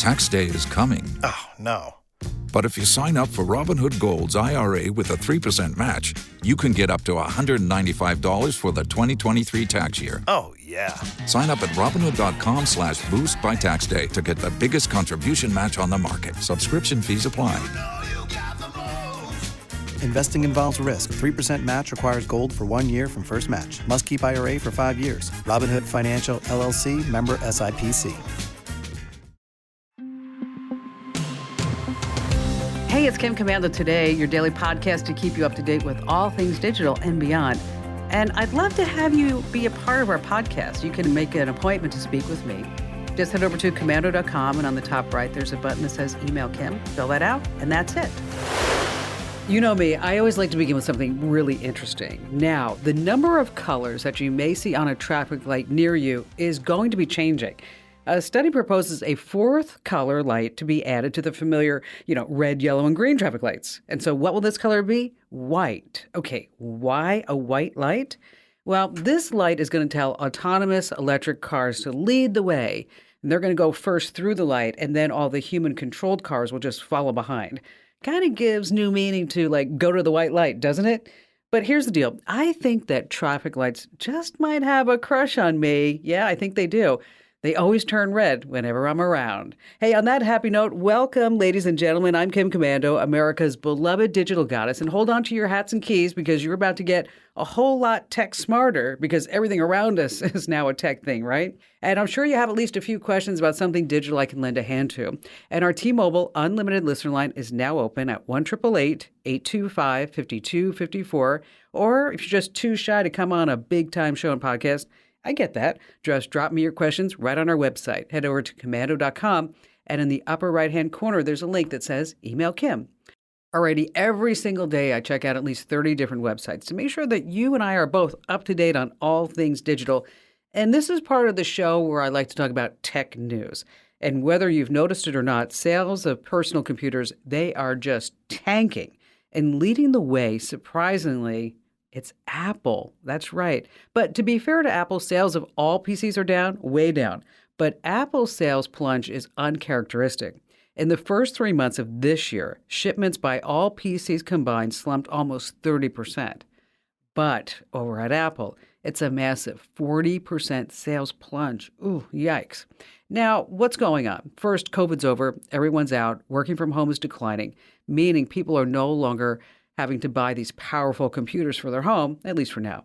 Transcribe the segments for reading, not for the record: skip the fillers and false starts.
Tax day is coming. Oh, no. But if you sign up for Robinhood Gold's IRA with a 3% match, you can get up to $195 for the 2023 tax year. Oh, yeah. Sign up at Robinhood.com/boost by tax day to get the biggest contribution match on the market. Subscription fees apply. Investing involves risk. 3% match requires gold for 1 year from first match. Must keep IRA for 5 years. Robinhood Financial, LLC, member SIPC. Hey, it's Kim Commando Today, your daily podcast to keep you up to date with all things digital and beyond. And I'd love to have you be a part of our podcast. You can make an appointment to speak with me. Just head over to commando.com, and on the top right, there's a button that says Email Kim. Fill that out, and that's it. You know me, I always like to begin with something really interesting. Now, the number of colors that you may see on a traffic light near you is going to be changing. A study proposes a fourth color light to be added to the familiar, red, yellow, and green traffic lights. And so what will this color be? White. Okay, why a white light? Well, this light is going to tell autonomous electric cars to lead the way. And they're going to go first through the light, and then all the human-controlled cars will just follow behind. Kind of gives new meaning to, go to the white light, doesn't it? But here's the deal. I think that traffic lights just might have a crush on me. Yeah, I think they do. They always turn red whenever I'm around. Hey, on that happy note, welcome, ladies and gentlemen. I'm Kim Commando, America's beloved digital goddess. And hold on to your hats and keys because you're about to get a whole lot tech smarter because everything around us is now a tech thing, right? And I'm sure you have at least a few questions about something digital I can lend a hand to. And our T-Mobile unlimited listener line is now open at 1-888-825-5254. Or if you're just too shy to come on a big-time show and podcast, I get that. Just drop me your questions right on our website. Head over to commando.com, and in the upper right-hand corner, there's a link that says Email Kim. Alrighty, every single day I check out at least 30 different websites to make sure that you and I are both up to date on all things digital. And this is part of the show where I like to talk about tech news. And whether you've noticed it or not, sales of personal computers, they are just tanking. And leading the way, surprisingly, it's Apple. That's right. But to be fair to Apple, sales of all PCs are down, way down. But Apple's sales plunge is uncharacteristic. In the first 3 months of this year, shipments by all PCs combined slumped almost 30%. But over at Apple, it's a massive 40% sales plunge. Ooh, yikes. Now, what's going on? First, COVID's over. Everyone's out. Working from home is declining, meaning people are no longer having to buy these powerful computers for their home, at least for now.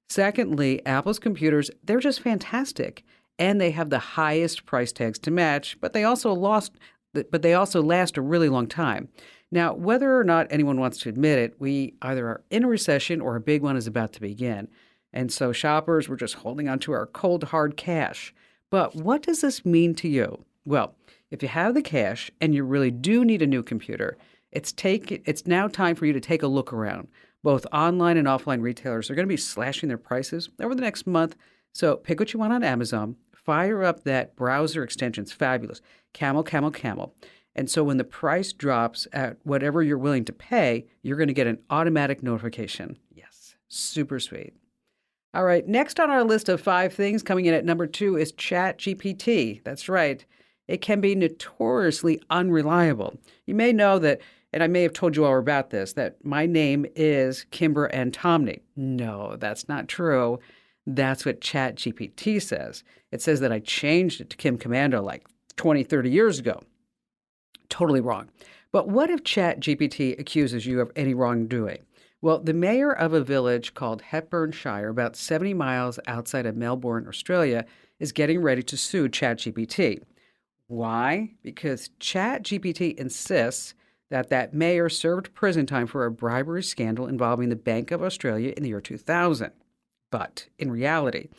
Secondly, Apple's computers, they're just fantastic. And they have the highest price tags to match, but they also last a really long time. Now, whether or not anyone wants to admit it, we either are in a recession or a big one is about to begin. And so shoppers, we're just holding on to our cold, hard cash. But what does this mean to you? Well, if you have the cash and you really do need a new computer, it's now time for you to take a look around. Both online and offline retailers are going to be slashing their prices over the next month. So pick what you want on Amazon. Fire up that browser extension. It's fabulous. Camel, camel, camel. And so when the price drops at whatever you're willing to pay, you're going to get an automatic notification. Yes, super sweet. All right, next on our list of 5 things, coming in at number 2 is ChatGPT. That's right. It can be notoriously unreliable. You may know that, and I may have told you all about this, that my name is Kimber Antomny. No, that's not true. That's what ChatGPT says. It says that I changed it to Kim Commando like 20, 30 years ago. Totally wrong. But what if ChatGPT accuses you of any wrongdoing? Well, the mayor of a village called Hepburnshire, about 70 miles outside of Melbourne, Australia, is getting ready to sue ChatGPT. Why? Because ChatGPT insists that mayor served prison time for a bribery scandal involving the Bank of Australia in the year 2000. But in reality,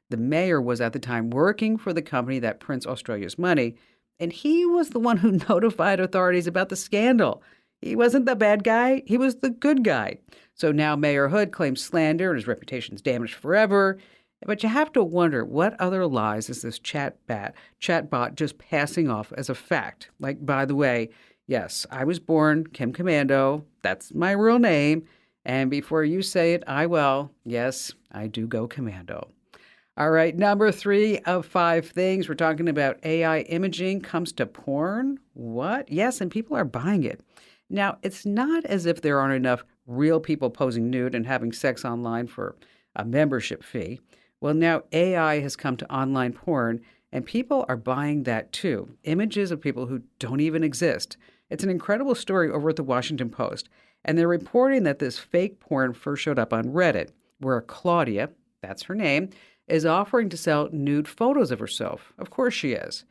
the mayor was at the time working for the company that prints Australia's money, and he was the one who notified authorities about the scandal. He wasn't the bad guy, he was the good guy. So now Mayor Hood claims slander and his reputation's damaged forever. But you have to wonder, what other lies is this chatbot just passing off as a fact? Like, by the way, yes, I was born Kim Commando. That's my real name. And before you say it, I will. Yes, I do go commando. All right, number 3 of 5 things. We're talking about AI imaging comes to porn. What? Yes, and people are buying it. Now, it's not as if there aren't enough real people posing nude and having sex online for a membership fee. Well, now AI has come to online porn, and people are buying that too. Images of people who don't even exist. It's an incredible story over at the Washington Post, and they're reporting that this fake porn first showed up on Reddit, where Claudia, that's her name, is offering to sell nude photos of herself. Of course she is.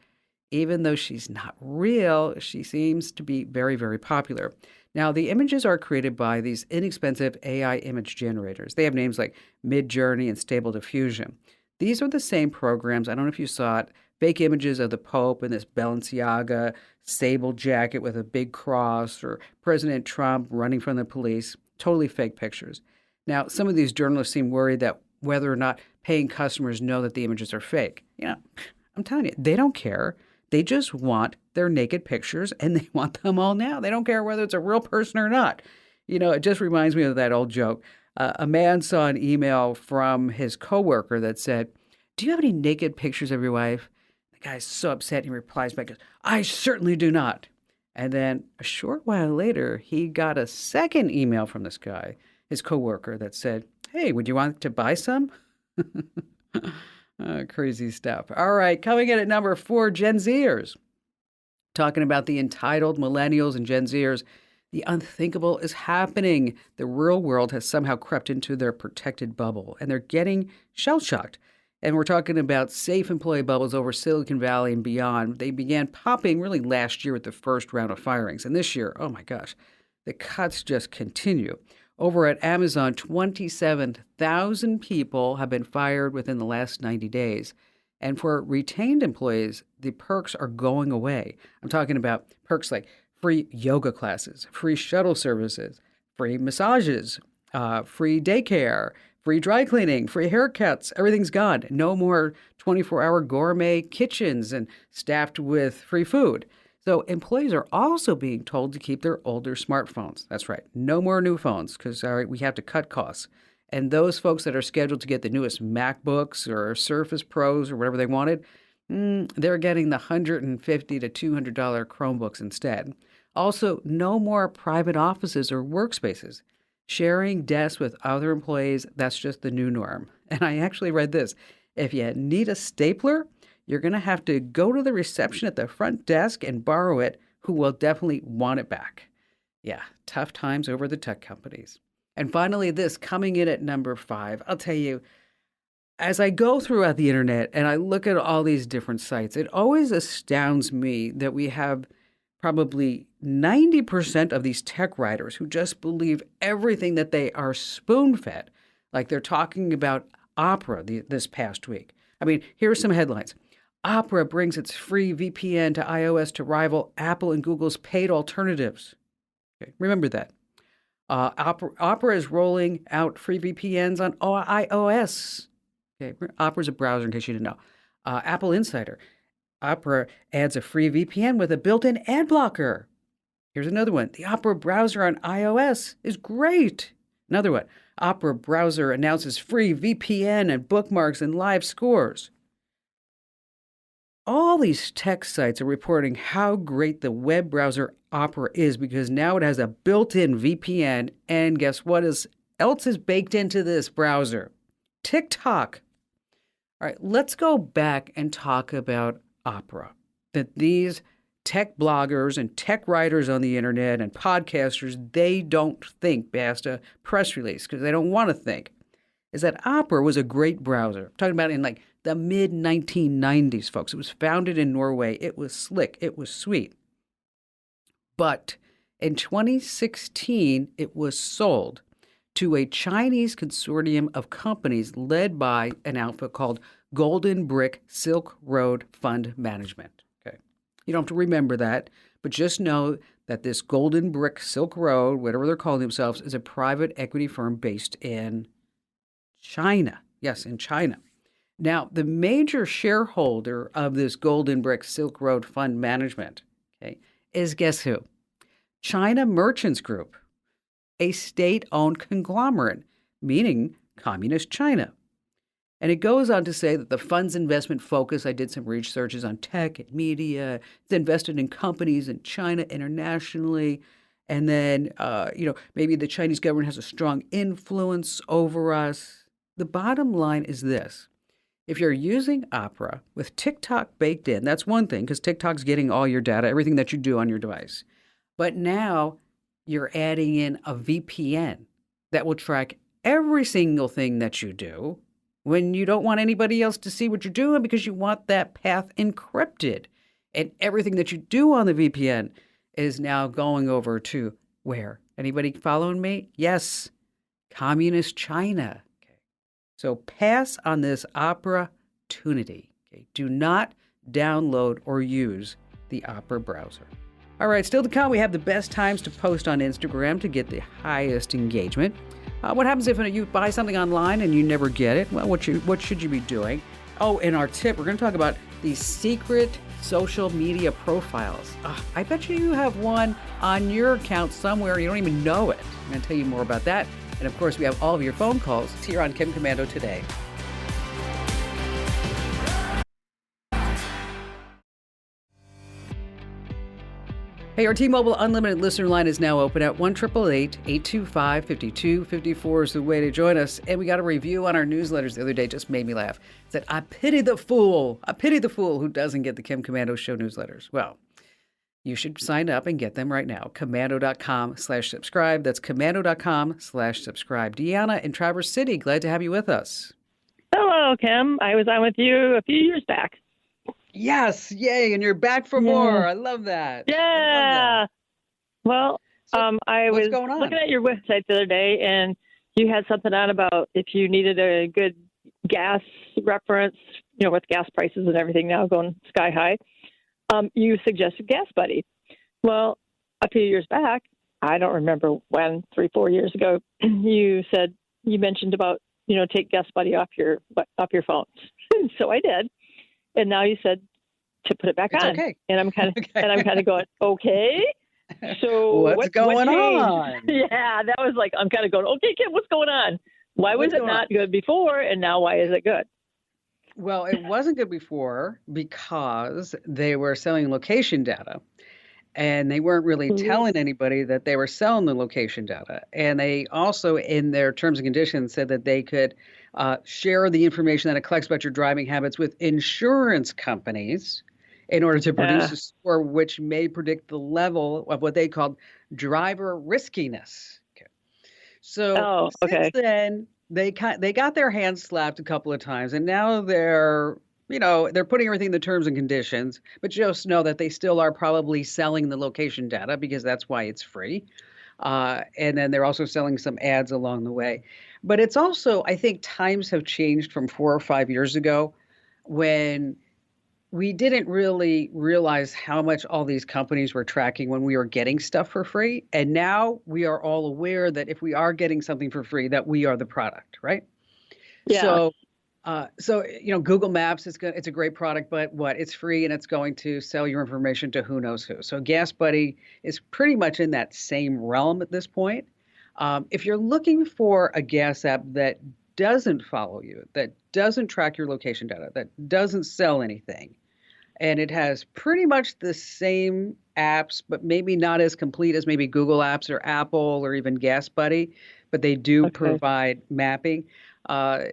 Even though she's not real, she seems to be very, very popular. Now, the images are created by these inexpensive AI image generators. They have names like Midjourney and Stable Diffusion. These are the same programs. I don't know if you saw it. Fake images of the Pope in this Balenciaga sable jacket with a big cross, or President Trump running from the police. Totally fake pictures. Now, some of these journalists seem worried that whether or not paying customers know that the images are fake. I'm telling you, they don't care. They just want their naked pictures, and they want them all now. They don't care whether it's a real person or not. It just reminds me of that old joke. A man saw an email from his coworker that said, "Do you have any naked pictures of your wife?" The guy's so upset, he replies back, "I certainly do not." And then a short while later, he got a second email from this guy, his coworker, that said, "Hey, would you want to buy some?" Crazy stuff. All right, coming in at number 4, Gen Zers. Talking about the entitled millennials and Gen Zers, the unthinkable is happening. The real world has somehow crept into their protected bubble, and they're getting shell-shocked. And we're talking about safe employee bubbles over Silicon Valley and beyond. They began popping really last year with the first round of firings. And this year, oh my gosh, the cuts just continue. Over at Amazon, 27,000 people have been fired within the last 90 days. And for retained employees, the perks are going away. I'm talking about perks like free yoga classes, free shuttle services, free massages, free daycare, free dry cleaning, free haircuts. Everything's gone. No more 24-hour gourmet kitchens and staffed with free food. So employees are also being told to keep their older smartphones. That's right. No more new phones because we have to cut costs. And those folks that are scheduled to get the newest MacBooks or Surface Pros or whatever they wanted, they're getting the $150 to $200 Chromebooks instead. Also, no more private offices or workspaces. Sharing desks with other employees, that's just the new norm. And I actually read this. If you need a stapler, you're going to have to go to the reception at the front desk and borrow it, who will definitely want it back. Yeah, tough times over the tech companies. And finally, this coming in at number 5. I'll tell you, as I go throughout the internet and I look at all these different sites, it always astounds me that we have probably 90% of these tech writers who just believe everything that they are spoon-fed. Like they're talking about Opera this past week. I mean, here are some headlines. Opera brings its free VPN to iOS to rival Apple and Google's paid alternatives. Okay, remember that. Opera is rolling out free VPNs on iOS. Okay, Opera is a browser, in case you didn't know. Apple Insider. Opera adds a free VPN with a built-in ad blocker. Here's another one. The Opera browser on iOS is great. Another one. Opera browser announces free VPN and bookmarks and live scores. All these tech sites are reporting how great the web browser Opera is because now it has a built-in VPN, and guess what else is baked into this browser? TikTok. All right, let's go back and talk about Opera. That these tech bloggers and tech writers on the internet and podcasters, they don't think past a press release because they don't want to think, is that Opera was a great browser. I'm talking about in like the mid-1990s, folks. It was founded in Norway. It was slick. It was sweet. But in 2016, it was sold to a Chinese consortium of companies led by an outfit called Golden Brick Silk Road Fund Management. Okay, you don't have to remember that, but just know that this Golden Brick Silk Road, whatever they're calling themselves, is a private equity firm based in China. Yes, in China. Now, the major shareholder of this Golden Brick Silk Road Fund Management, okay, is guess who? China Merchants Group, a state-owned conglomerate, meaning Communist China. And it goes on to say that the fund's investment focus, I did some research, is on tech and media. It's invested in companies in China internationally. And then, maybe the Chinese government has a strong influence over us. The bottom line is this. If you're using Opera with TikTok baked in, that's one thing because TikTok's getting all your data, everything that you do on your device. But now you're adding in a VPN that will track every single thing that you do when you don't want anybody else to see what you're doing because you want that path encrypted. And everything that you do on the VPN is now going over to where? Anybody following me? Yes, communist China. So pass on this opportunity. Okay? Do not download or use the Opera browser. All right, still to come, we have the best times to post on Instagram to get the highest engagement. What happens if you buy something online and you never get it? Well, what should you be doing? Oh, and our tip, we're going to talk about these secret social media profiles. I bet you have one on your account somewhere. You don't even know it. I'm going to tell you more about that. And of course, we have all of your phone calls here on Kim Commando today. Hey, our T-Mobile Unlimited listener line is now open at 1-888-825-5254 is the way to join us. And we got a review on our newsletters the other day, just made me laugh. It said, I pity the fool who doesn't get the Kim Commando Show newsletters. Well, you should sign up and get them right now. Commando.com/subscribe. That's commando.com/subscribe. Deanna in Traverse City, glad to have you with us. Hello, Kim. I was on with you a few years back. Yes, yay, and you're back for more. I love that. Yeah. Well, I was looking at your website the other day, and you had something on about if you needed a good gas reference, with gas prices and everything now going sky high. You suggested Gas Buddy. Well, a few years back, I don't remember when, 3-4 years ago, you mentioned about, take Gas Buddy off your phones. So I did. And now you said to put it back on. Okay. And I'm kind of going, okay. So what's going on? Yeah, that was like, I'm kind of going, okay, Kim, what's going on? Why was it not good before? And now why is it good? Well, it wasn't good before because they were selling location data and they weren't really telling anybody that they were selling the location data. And they also, in their terms and conditions, said that they could share the information that it collects about your driving habits with insurance companies in order to produce a score which may predict the level of what they called driver riskiness. Okay. So since then, they got their hands slapped a couple of times, and now they're putting everything in the terms and conditions, but just know that they still are probably selling the location data because that's why it's free. And then they're also selling some ads along the way. But it's also, I think times have changed from 4 or 5 years ago when we didn't really realize how much all these companies were tracking when we were getting stuff for free. And now we are all aware that if we are getting something for free, that we are the product, right? Yeah. So Google Maps it's a great product, but it's free and it's going to sell your information to who knows who. So Gas Buddy is pretty much in that same realm at this point. If you're looking for a gas app that doesn't follow you, that doesn't track your location data, that doesn't sell anything, and it has pretty much the same apps, but maybe not as complete as maybe Google Apps or Apple or even Gas Buddy, but they do provide mapping,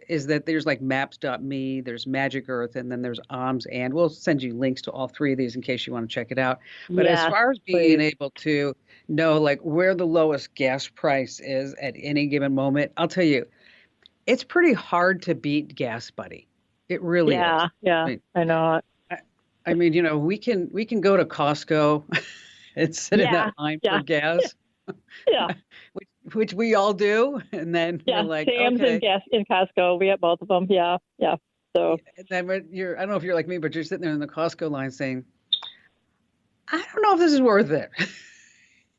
is that there's like Maps.me, there's Magic Earth, and then there's OMS, and we'll send you links to all three of these in case you want to check it out. But as far as being able to know like where the lowest gas price is at any given moment, I'll tell you, it's pretty hard to beat Gas Buddy. It really is. Yeah, I know. I mean, we can go to Costco and sit in that line for gas. Yeah. which we all do, and then we're like, Sam's and gas in Costco. We have both of them. Yeah. So and then I don't know if you're like me, but you're sitting there in the Costco line saying, I don't know if this is worth it.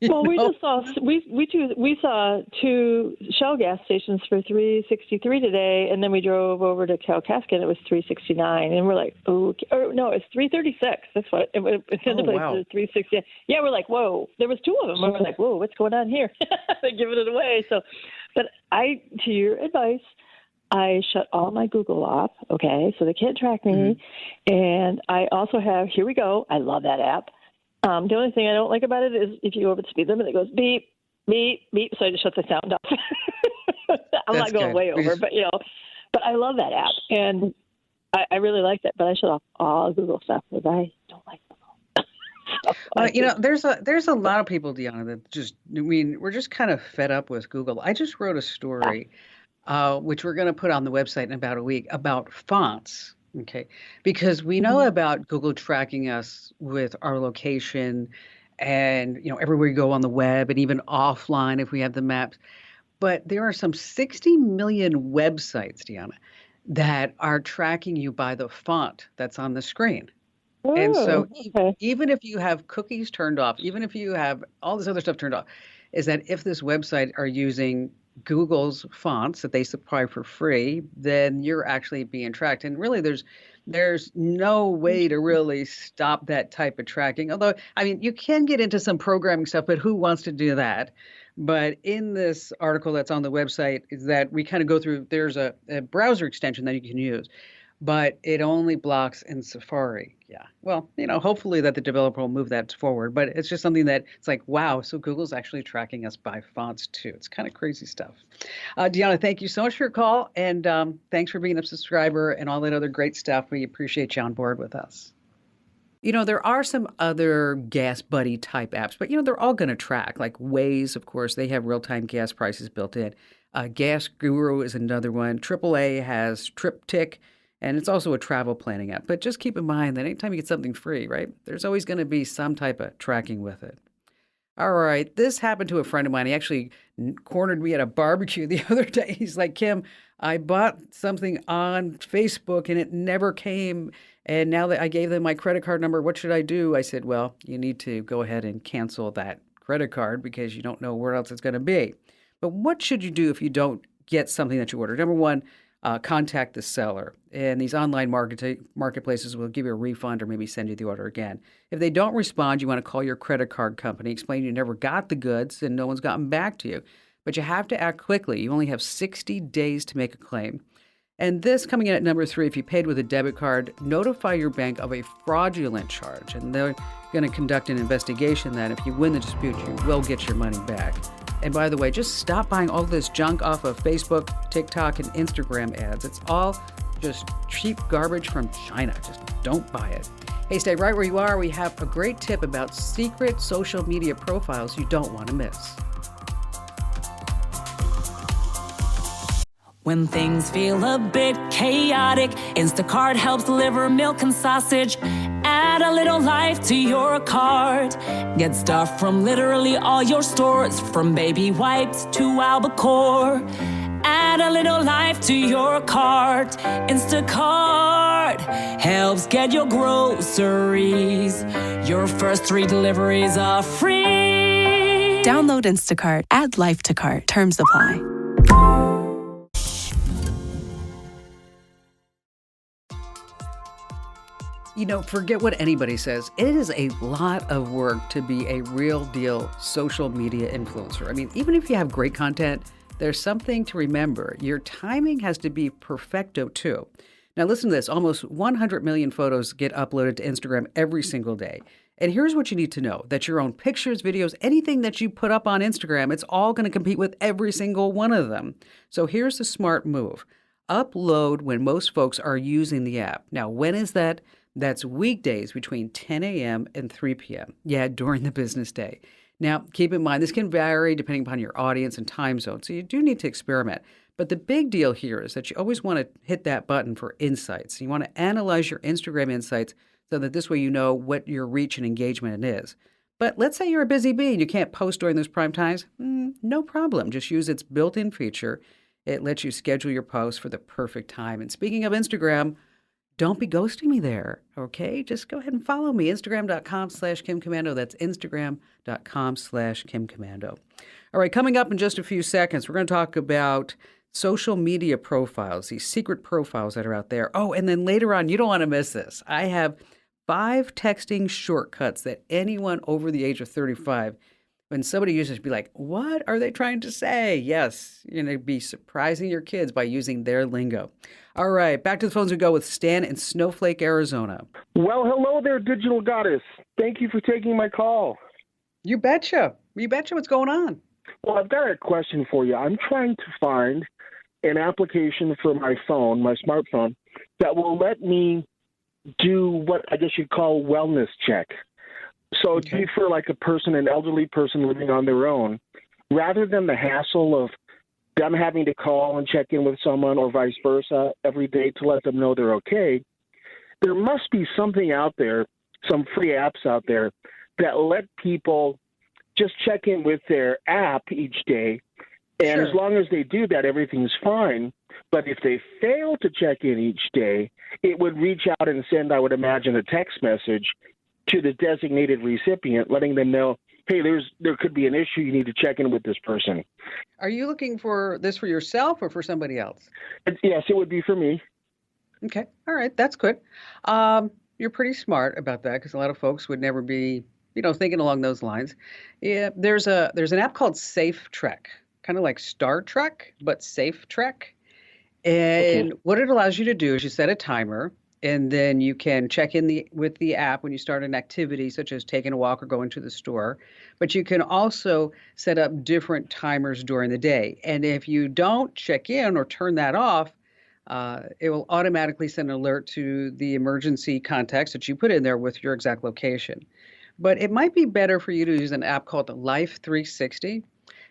We just saw we saw 2 Shell gas stations for $3.63 today, and then we drove over to Kalkaska and it was $3.69, and we're like, okay. Or no, it's $3.36. That's what it was. Wow. $3.60. Yeah, we're like, whoa. There was 2 of them. And we're like, whoa, what's going on here? They're giving it away. So, but to your advice, I shut all my Google off, okay, so they can't track me. And I also have, here we go, I love that app. The only thing I don't like about it is if you go over the speed limit, it goes beep, beep, beep, so I just shut the sound off. I'm not going way over, but, but I love that app. And I really like that, but I shut off all Google stuff because I don't like Google. Well, there's a lot of people, Deanna, that we're just kind of fed up with Google. I just wrote a story, which we're going to put on the website in about a week, about fonts. Okay, because we know about Google tracking us with our location and, everywhere you go on the web and even offline if we have the maps. But there are some 60 million websites, Deanna, that are tracking you by the font that's on the screen. And so even if you have cookies turned off, even if you have all this other stuff turned off, is that if this website are using Google's fonts that they supply for free, then you're actually being tracked. And really, there's no way to really stop that type of tracking. Although, you can get into some programming stuff, but who wants to do that? But in this article that's on the website is that we kind of go through, there's a browser extension that you can use, but it only blocks in Safari. Yeah. Well, hopefully that the developer will move that forward, but it's just something that it's like, wow, so Google's actually tracking us by fonts too. It's kind of crazy stuff. Deanna, thank you so much for your call. And thanks for being a subscriber and all that other great stuff. We appreciate you on board with us. There are some other gas buddy type apps, but, they're all going to track. Like Waze, of course, they have real-time gas prices built in. Gas Guru is another one. AAA has TripTik, and it's also a travel planning app. But just keep in mind that anytime you get something free, right, there's always going to be some type of tracking with it. All right, this happened to a friend of mine. He actually cornered me at a barbecue the other day. He's like, Kim, I bought something on Facebook and it never came. And now that I gave them my credit card number, what should I do? I said, well, you need to go ahead and cancel that credit card because you don't know where else it's going to be. But what should you do if you don't get something that you ordered? Number one, contact the seller. And these online marketplaces will give you a refund or maybe send you the order again. If they don't respond, you want to call your credit card company, explain you never got the goods and no one's gotten back to you. But you have to act quickly. You only have 60 days to make a claim. And this coming in at number 3, if you paid with a debit card, notify your bank of a fraudulent charge. And they're going to conduct an investigation that if you win the dispute, you will get your money back. And by the way, just stop buying all this junk off of Facebook, TikTok, and Instagram ads. It's all just cheap garbage from China. Just don't buy it. Hey, stay right where you are. We have a great tip about secret social media profiles you don't want to miss. When things feel a bit chaotic, Instacart helps deliver milk and sausage. Add a little life to your cart. Get stuff from literally all your stores, from baby wipes to albacore. Add a little life to your cart. Instacart helps get your groceries. Your first 3 deliveries are free. Download Instacart. Add life to cart. Terms apply. Forget what anybody says. It is a lot of work to be a real deal social media influencer. Even if you have great content, there's something to remember. Your timing has to be perfecto too. Now listen to this. Almost 100 million photos get uploaded to Instagram every single day. And here's what you need to know, that your own pictures, videos, anything that you put up on Instagram, it's all going to compete with every single one of them. So here's the smart move. Upload when most folks are using the app. Now, when is that? That's weekdays between 10 a.m. and 3 p.m. Yeah, during the business day. Now, keep in mind, this can vary depending upon your audience and time zone, so you do need to experiment. But the big deal here is that you always want to hit that button for insights. You want to analyze your Instagram insights so that this way you know what your reach and engagement is. But let's say you're a busy bee and you can't post during those prime times. No problem. Just use its built-in feature. It lets you schedule your posts for the perfect time. And speaking of Instagram, don't be ghosting me there, okay? Just go ahead and follow me, Instagram.com/KimCommando. That's Instagram.com/KimCommando. All right, coming up in just a few seconds, we're going to talk about social media profiles, these secret profiles that are out there. Oh, and then later on, you don't want to miss this. I have 5 texting shortcuts that anyone over the age of 35 When somebody uses it, be like, what are they trying to say? Yes, you're going to be surprising your kids by using their lingo. All right, back to the phones we go with Stan in Snowflake, Arizona. Well, hello there, digital goddess. Thank you for taking my call. You betcha. You betcha. What's going on? Well, I've got a question for you. I'm trying to find an application for my phone, my smartphone, that will let me do what I guess you'd call a wellness check. So it'd be for like an elderly person living on their own, rather than the hassle of them having to call and check in with someone or vice versa every day to let them know they're okay. There must be something out there, some free apps out there that let people just check in with their app each day. And as long as they do that, everything's fine. But if they fail to check in each day, it would reach out and send, I would imagine, a text message to the designated recipient, letting them know, hey, there could be an issue. You need to check in with this person. Are you looking for this for yourself or for somebody else? Yes, it would be for me. Okay. All right. That's good. You're pretty smart about that because a lot of folks would never be, thinking along those lines. Yeah. There's an app called Safe Trek, kind of like Star Trek, but Safe Trek. And what it allows you to do is you set a timer, and then you can check in with the app when you start an activity, such as taking a walk or going to the store. But you can also set up different timers during the day. And if you don't check in or turn that off, it will automatically send an alert to the emergency contacts that you put in there with your exact location. But it might be better for you to use an app called Life 360.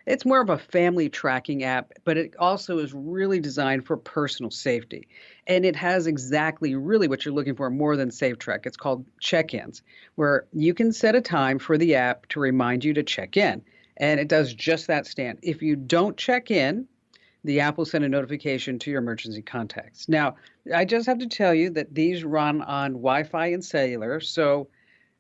It's more of a family tracking app, but it also is really designed for personal safety. And it has exactly really what you're looking for more than Safe Trek. It's called check-ins, where you can set a time for the app to remind you to check in. And it does just that, Stan. If you don't check in, the app will send a notification to your emergency contacts. Now, I just have to tell you that these run on Wi-Fi and cellular, so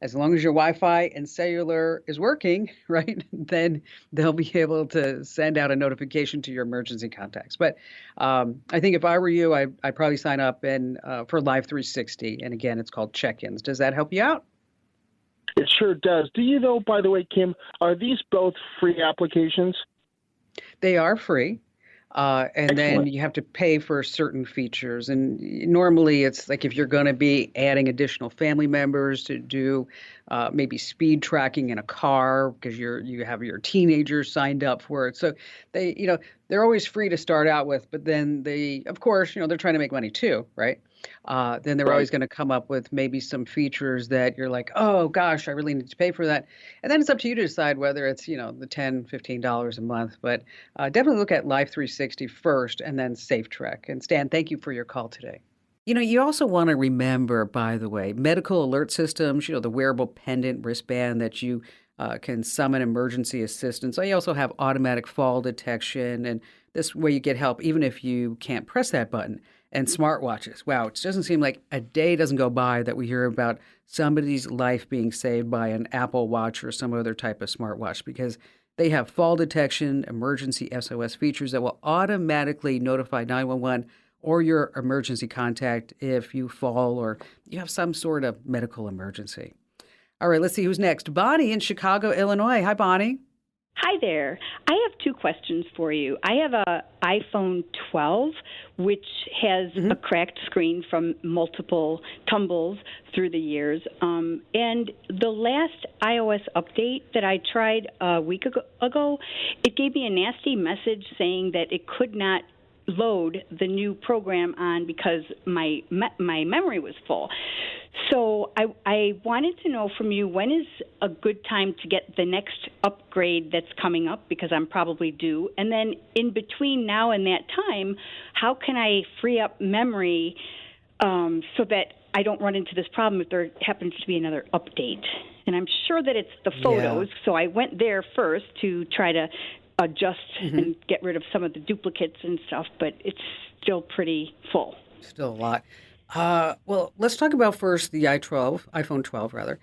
as long as your Wi-Fi and cellular is working, right, then they'll be able to send out a notification to your emergency contacts. But I think if I were you, I'd probably sign up for Live 360. And again, it's called check-ins. Does that help you out? It sure does. Do you know, by the way, Kim, are these both free applications? They are free. And then you have to pay for certain features. And normally it's like if you're going to be adding additional family members to do maybe speed tracking in a car because you have your teenagers signed up for it. So they're always free to start out with. But then of course, they're trying to make money too, right? Then they're always going to come up with maybe some features that you're like, oh, gosh, I really need to pay for that. And then it's up to you to decide whether it's, the $10, $15 a month. But definitely look at Life 360 first and then Safe Trek. And Stan, thank you for your call today. You also want to remember, by the way, medical alert systems, the wearable pendant wristband that you can summon emergency assistance. You also have automatic fall detection. And this way you get help even if you can't press that button. And smartwatches. Wow, it doesn't seem like a day doesn't go by that we hear about somebody's life being saved by an Apple Watch or some other type of smartwatch because they have fall detection, emergency SOS features that will automatically notify 911 or your emergency contact if you fall or you have some sort of medical emergency. All right, let's see who's next. Bonnie in Chicago, Illinois. Hi, Bonnie. Hi there. I have two questions for you. I have an iPhone 12, which has a cracked screen from multiple tumbles through the years. And the last iOS update that I tried a week ago, it gave me a nasty message saying that it could not load the new program on because my memory was full. So I wanted to know from you, when is a good time to get the next upgrade that's coming up, because I'm probably due? And then in between now and that time, how can I free up memory so that I don't run into this problem if there happens to be another update? And I'm sure that it's the photos, so I went there first to try to adjust and get rid of some of the duplicates and stuff, but it's still pretty full. Still a lot. Well, let's talk about first the iPhone 12 rather,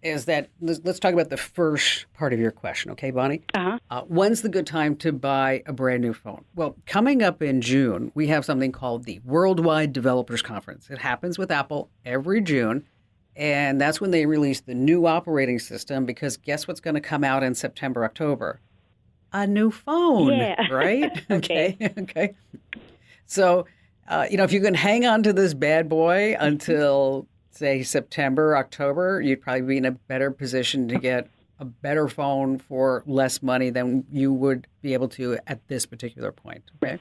is that let's talk about the first part of your question. Okay, Bonnie? When's the good time to buy a brand new phone? Well, coming up in June, we have something called the Worldwide Developers Conference. It happens with Apple every June. And that's when they released the new operating system, because guess what's going to come out in September, October? A new phone, Yeah. right? Okay. Okay. So, if you can hang on to this bad boy until, say, September, October, you'd probably be in a better position to get a better phone for less money than you would be able to at this particular point. Okay.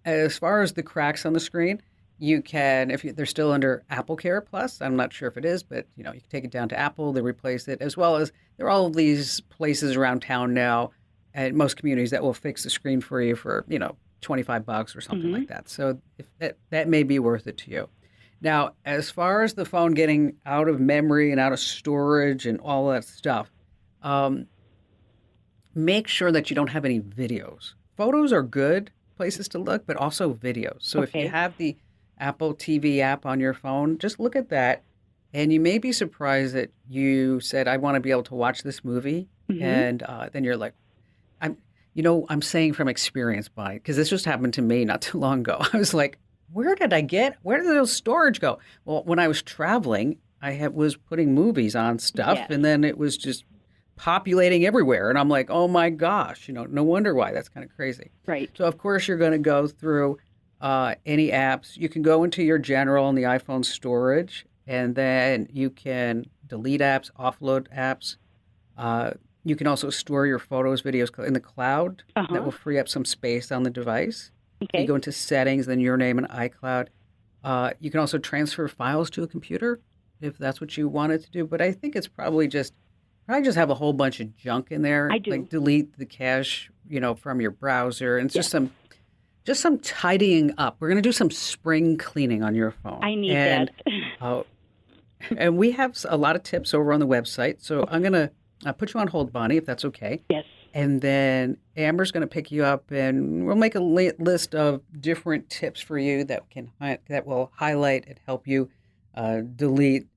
As far as the cracks on the screen, you can, they're still under Apple Care Plus. I'm not sure if it is, but you can take it down to Apple, they replace it, as well as there are all of these places around town now at most communities that will fix the screen for you for, $25 or something like that. So that may be worth it to you. Now, as far as the phone getting out of memory and out of storage and all that stuff, make sure that you don't have any videos. Photos are good places to look, but also videos. So if you have the Apple TV app on your phone, just look at that. And you may be surprised that you said, I want to be able to watch this movie. And then you're like, I'm saying from experience, Bonnie, because this just happened to me not too long ago. I was like, where did those storage go? Well, when I was traveling, I was putting movies on stuff, and then it was just populating everywhere. And I'm like, oh my gosh, no wonder why. That's kind of crazy. Right. So, of course, you're going to go through any apps. You can go into your general and the iPhone storage, and then you can delete apps, offload apps. You can also store your photos, videos in the cloud. That will free up some space on the device. Okay. You go into settings, then your name and iCloud. You can also transfer files to a computer if that's what you wanted to do. But I think it's probably just have a whole bunch of junk in there. I do. Like delete the cache, from your browser. And it's just some tidying up. We're going to do some spring cleaning on your phone. I need that. And we have a lot of tips over on the website. So I'm going to put you on hold, Bonnie, if that's okay. Yes. And then Amber's going to pick you up, and we'll make a list of different tips for you that will highlight and help you delete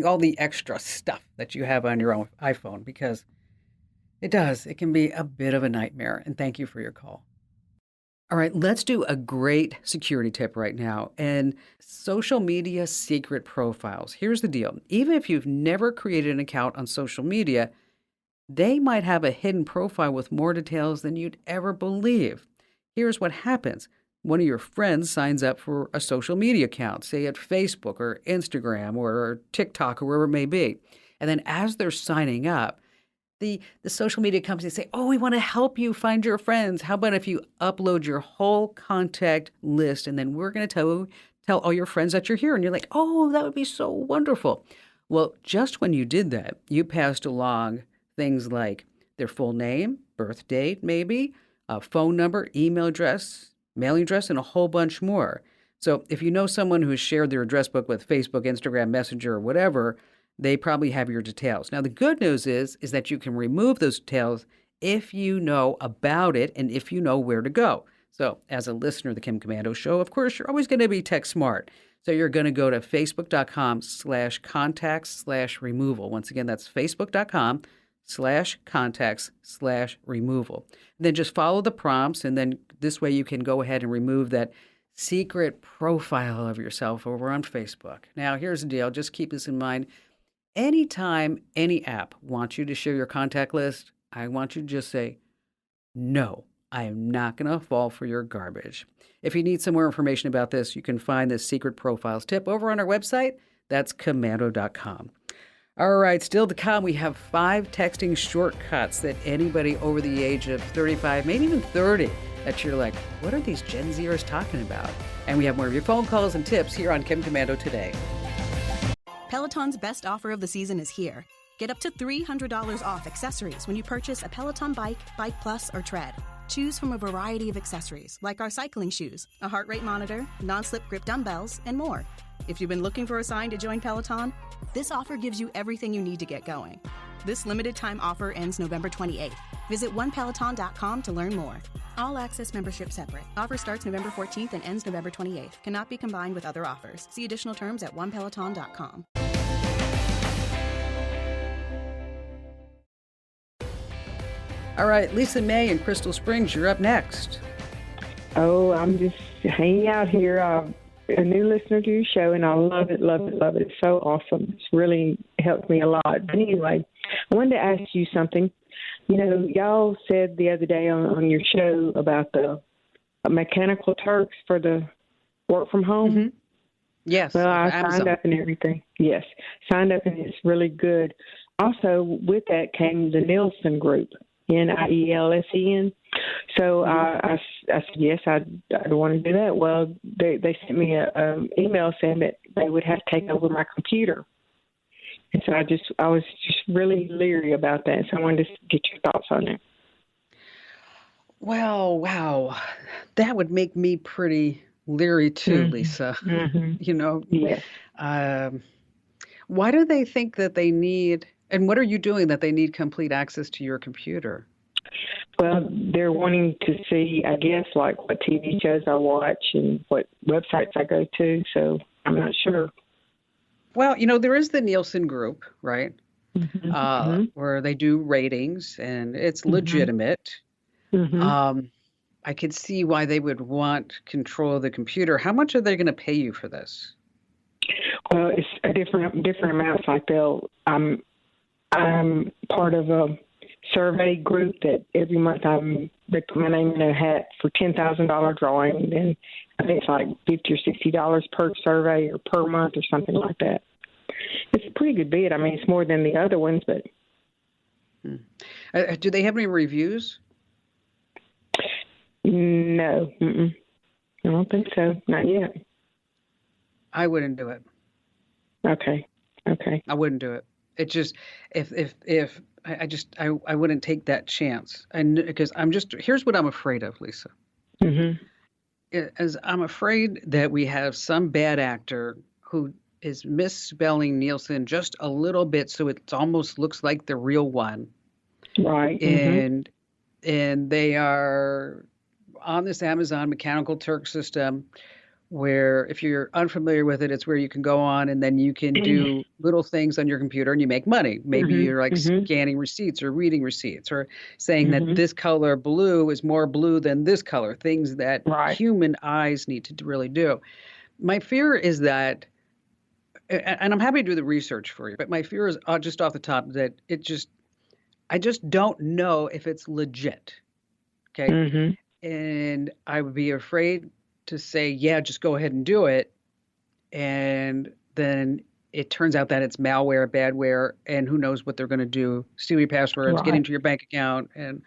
all the extra stuff that you have on your own iPhone, because it can be a bit of a nightmare. And thank you for your call. All right, let's do a great security tip right now. And social media secret profiles. Here's the deal. Even if you've never created an account on social media, they might have a hidden profile with more details than you'd ever believe. Here's what happens. One of your friends signs up for a social media account, say at Facebook or Instagram or TikTok or wherever it may be. And then as they're signing up, the social media companies say, oh, we want to help you find your friends. How about if you upload your whole contact list, and then we're going to tell all your friends that you're here. And you're like, oh, that would be so wonderful. Well, just when you did that, you passed along things like their full name, birth date, maybe, a phone number, email address, mailing address, and a whole bunch more. So if you know someone who has shared their address book with Facebook, Instagram, Messenger, or whatever, they probably have your details. Now, the good news is that you can remove those details if you know about it and if you know where to go. So as a listener of the Kim Komando Show, of course, you're always going to be tech smart. So you're going to go to facebook.com/contacts/removal. Once again, that's facebook.com/contacts/removal. Then just follow the prompts, and then this way you can go ahead and remove that secret profile of yourself over on Facebook. Now, here's the deal. Just keep this in mind. Anytime any app wants you to share your contact list, I want you to just say, no, I am not going to fall for your garbage. If you need some more information about this, you can find this secret profiles tip over on our website. That's komando.com. All right, still to come, we have 5 texting shortcuts that anybody over the age of 35, maybe even 30, that you're like, what are these Gen Zers talking about? And we have more of your phone calls and tips here on Kim Komando Today. Peloton's best offer of the season is here. Get up to $300 off accessories when you purchase a Peloton bike, Bike Plus, or Tread. Choose from a variety of accessories, like our cycling shoes, a heart rate monitor, non-slip grip dumbbells, and more. If you've been looking for a sign to join Peloton, this offer gives you everything you need to get going. This limited time offer ends November 28th. Visit onepeloton.com to learn more. All access membership separate. Offer starts November 14th and ends November 28th. Cannot be combined with other offers. See additional terms at onepeloton.com. All right, Lisa May in Crystal Springs, you're up next. Oh, I'm just hanging out here. a new listener to your show, and I love it, love it, love it. It's so awesome. It's really helped me a lot. But anyway, I wanted to ask you something. You know, y'all said the other day on your show about the mechanical Turks for the work from home. Mm-hmm. Yes. Well, I Amazon. signed up and everything. Yes, signed up, and it's really good. Also, with that came the Nielsen Group, Nielsen. So I said, yes, I'd want to do that. Well, they sent me an email saying that they would have to take over my computer. And so I was just really leery about that. So I wanted to get your thoughts on it. Well, wow. That would make me pretty leery too, Mm-hmm. Lisa. Mm-hmm. You know, Yes. why do they think that they need, and what are you doing that they need complete access to your computer? Well, they're wanting to see, I guess, like what TV shows I watch and what websites I go to. So I'm not sure. Well, you know, there is the Nielsen Group, right? Mm-hmm. Where they do ratings, and it's Mm-hmm. legitimate. Mm-hmm. I could see why they would want control of the computer. How much are they going to pay you for this? Well, it's a different amounts. Like I'm part of a survey group that every month they put my name in a hat for $10,000 drawing. And I think it's like $50 or $60 per survey or per month or something like that. It's a pretty good bid. I mean, it's more than the other ones, but. Do they have any reviews? No. Mm-mm. I don't think so. Not yet. I wouldn't do it. Okay. I wouldn't do it. It just, if I wouldn't take that chance. And because here's what I'm afraid of, Lisa. Mm-hmm. As I'm afraid that we have some bad actor who is misspelling Nielsen just a little bit so it almost looks like the real one. Right. And they are on this Amazon Mechanical Turk system where if you're unfamiliar with it, it's where you can go on and then you can do little things on your computer and you make money. Maybe you're like scanning receipts or reading receipts or saying that this color blue is more blue than this color, things that human eyes need to really do. My fear is that, and I'm happy to do the research for you, but my fear is just off the top that I just don't know if it's legit. Okay. Mm-hmm. And I would be afraid to say, yeah, just go ahead and do it. And then it turns out that it's malware, badware, and who knows what they're going to do, steal your passwords, get into your bank account. And,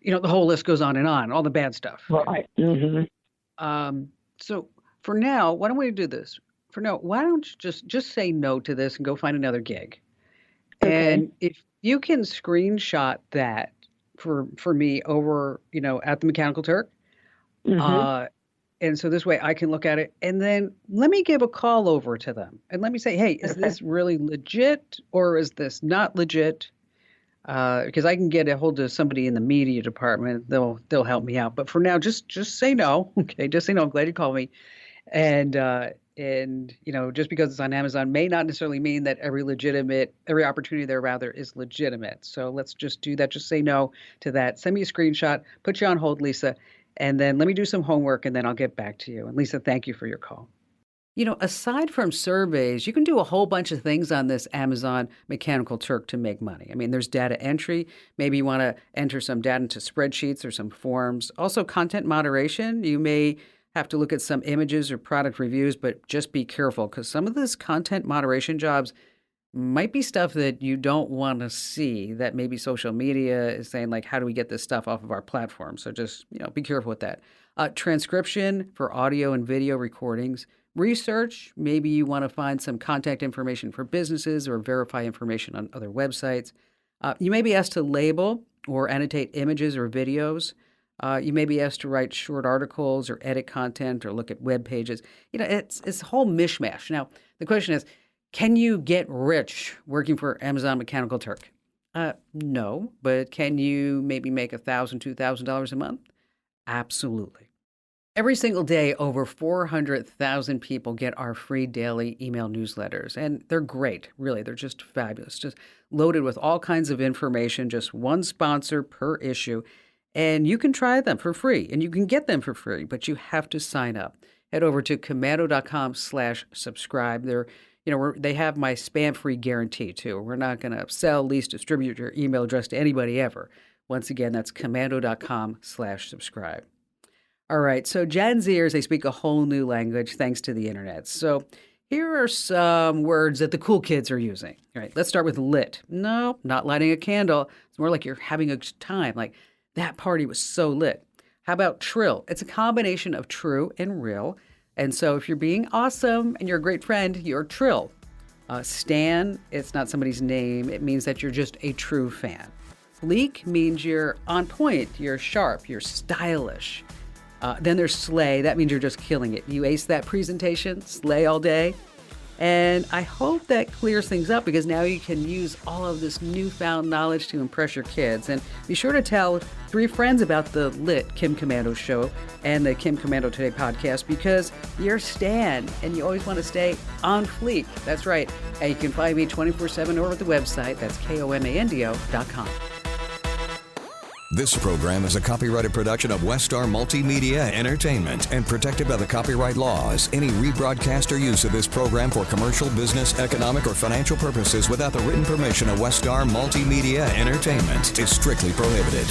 you know, the whole list goes on and on, all the bad stuff. Right. Mm-hmm. So for now, why don't we do this? For now, why don't you just say no to this and go find another gig? Okay. And if you can screenshot that for me over, you know, at the Mechanical Turk, and so this way I can look at it and then let me give a call over to them and let me say, hey, is this really legit or is this not legit? Because I can get a hold of somebody in the media department. They'll help me out. But for now, just say no. Okay, just say no. I'm glad you called me. And you know, just because it's on Amazon may not necessarily mean that every opportunity there rather is legitimate. So let's just do that. Just say no to that. Send me a screenshot. Put you on hold, Lisa. And then let me do some homework and then I'll get back to you. And Lisa, thank you for your call. You know, aside from surveys, you can do a whole bunch of things on this Amazon Mechanical Turk to make money. I mean, there's data entry. Maybe you want to enter some data into spreadsheets or some forms. Also, content moderation. You may have to look at some images or product reviews, but just be careful because some of this content moderation jobs might be stuff that you don't want to see that maybe social media is saying, like, how do we get this stuff off of our platform? So just, you know, be careful with that. Transcription for audio and video recordings. Research, maybe you want to find some contact information for businesses or verify information on other websites. You may be asked to label or annotate images or videos. You may be asked to write short articles or edit content or look at web pages. You know, it's a whole mishmash. Now, the question is, can you get rich working for Amazon Mechanical Turk? No, but can you maybe make $1,000, $2,000 a month? Absolutely. Every single day, over 400,000 people get our free daily email newsletters, and they're great, really. They're just fabulous, just loaded with all kinds of information, just one sponsor per issue. And you can try them for free, and you can get them for free, but you have to sign up. head over to commando.com/subscribe. They have my spam-free guarantee too. We're not going to sell, lease, distribute your email address to anybody ever. Once again, that's commando.com/subscribe. All right, so Gen Zers, they speak a whole new language thanks to the internet. So here are some words that the cool kids are using. All right, let's start with lit. No, not lighting a candle. It's more like you're having a good time. Like, that party was so lit. How about trill? It's a combination of true and real. And so if you're being awesome and you're a great friend, you're trill. Stan, it's not somebody's name. It means that you're just a true fan. Fleek means you're on point, you're sharp, you're stylish. Then there's slay. That means you're just killing it. You ace that presentation, slay all day. And I hope that clears things up because now you can use all of this newfound knowledge to impress your kids. And be sure to tell 3 friends about the lit Kim Komando show and the Kim Komando Today podcast because you're Stan and you always want to stay on fleek. That's right. And you can find me 24/7 over at the website. That's komando.com. This program is a copyrighted production of Westar Multimedia Entertainment and protected by the copyright laws. Any rebroadcast or use of this program for commercial, business, economic, or financial purposes without the written permission of Westar Multimedia Entertainment is strictly prohibited.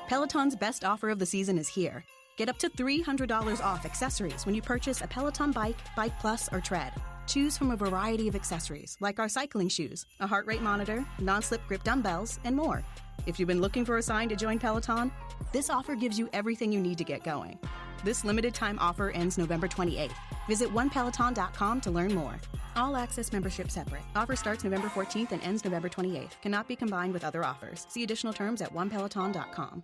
Peloton's best offer of the season is here. Get up to $300 off accessories when you purchase a Peloton bike, Bike Plus, or Tread. Choose from a variety of accessories, like our cycling shoes, a heart rate monitor, non-slip grip dumbbells, and more. If you've been looking for a sign to join Peloton, this offer gives you everything you need to get going. This limited time offer ends November 28th. Visit onepeloton.com to learn more. All access membership separate. Offer starts November 14th and ends November 28th. Cannot be combined with other offers. See additional terms at onepeloton.com.